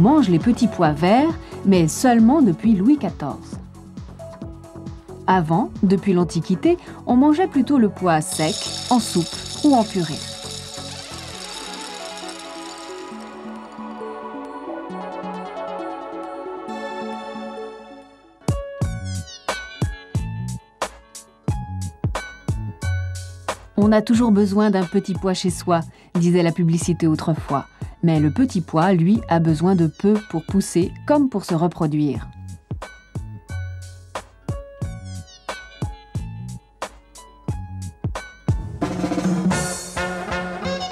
mange les petits pois verts, mais seulement depuis Louis XIV. Avant, depuis l'Antiquité, on mangeait plutôt le pois sec, en soupe ou en purée. On a toujours besoin d'un petit pois chez soi, disait la publicité autrefois. Mais le petit pois, lui, a besoin de peu pour pousser comme pour se reproduire.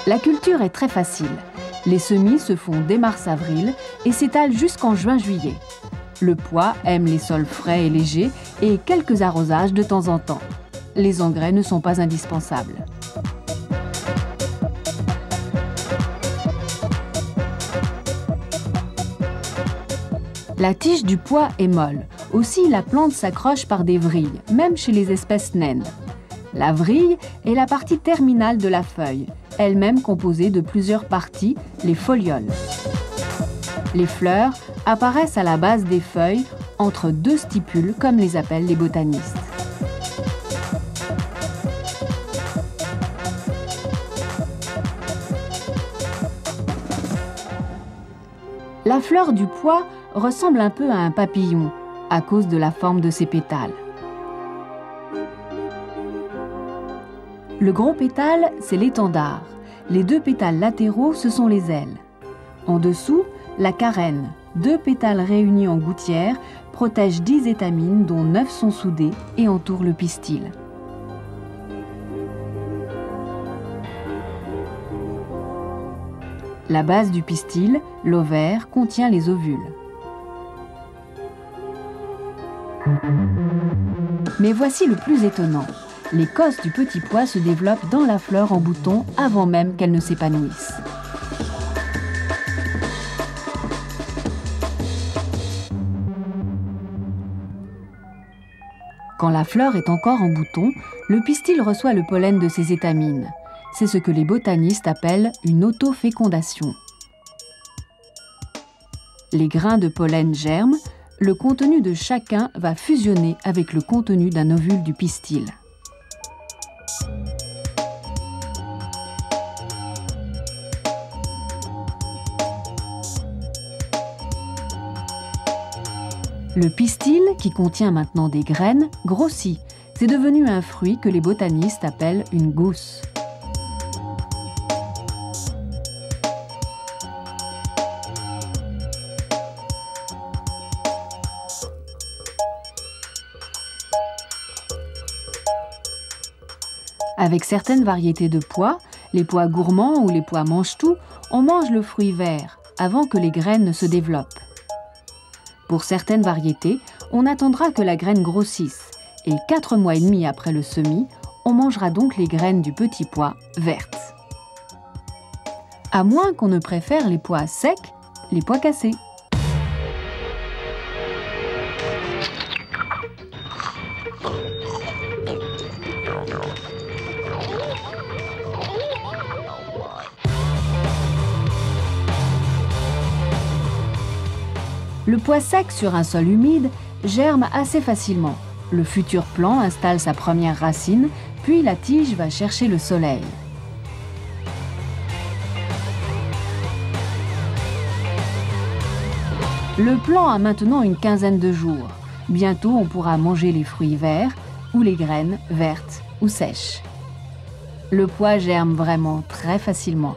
La culture est très facile. Les semis se font dès mars-avril et s'étalent jusqu'en juin-juillet. Le pois aime les sols frais et légers et quelques arrosages de temps en temps. Les engrais ne sont pas indispensables. La tige du pois est molle. Aussi, la plante s'accroche par des vrilles, même chez les espèces naines. La vrille est la partie terminale de la feuille, elle-même composée de plusieurs parties, les folioles. Les fleurs apparaissent à la base des feuilles, entre deux stipules, comme les appellent les botanistes. La fleur du pois ressemble un peu à un papillon, à cause de la forme de ses pétales. Le gros pétale, c'est l'étendard. Les deux pétales latéraux, ce sont les ailes. En dessous, la carène, deux pétales réunis en gouttière, protègent 10 étamines dont 9 sont soudées et entourent le pistil. La base du pistil, l'ovaire, contient les ovules. Mais voici le plus étonnant. Les cosses du petit pois se développent dans la fleur en bouton avant même qu'elle ne s'épanouisse. Quand la fleur est encore en bouton, le pistil reçoit le pollen de ses étamines. C'est ce que les botanistes appellent une autofécondation. Les grains de pollen germent, le contenu de chacun va fusionner avec le contenu d'un ovule du pistil. Le pistil, qui contient maintenant des graines, grossit. C'est devenu un fruit que les botanistes appellent une gousse. Avec certaines variétés de pois, les pois gourmands ou les pois mange-tout, on mange le fruit vert avant que les graines ne se développent. Pour certaines variétés, on attendra que la graine grossisse et 4 mois et demi après le semis, on mangera donc les graines du petit pois vertes. À moins qu'on ne préfère les pois secs, les pois cassés. Le pois sec sur un sol humide germe assez facilement. Le futur plant installe sa première racine, puis la tige va chercher le soleil. Le plant a maintenant une quinzaine de jours. Bientôt, on pourra manger les fruits verts ou les graines vertes ou sèches. Le pois germe vraiment très facilement.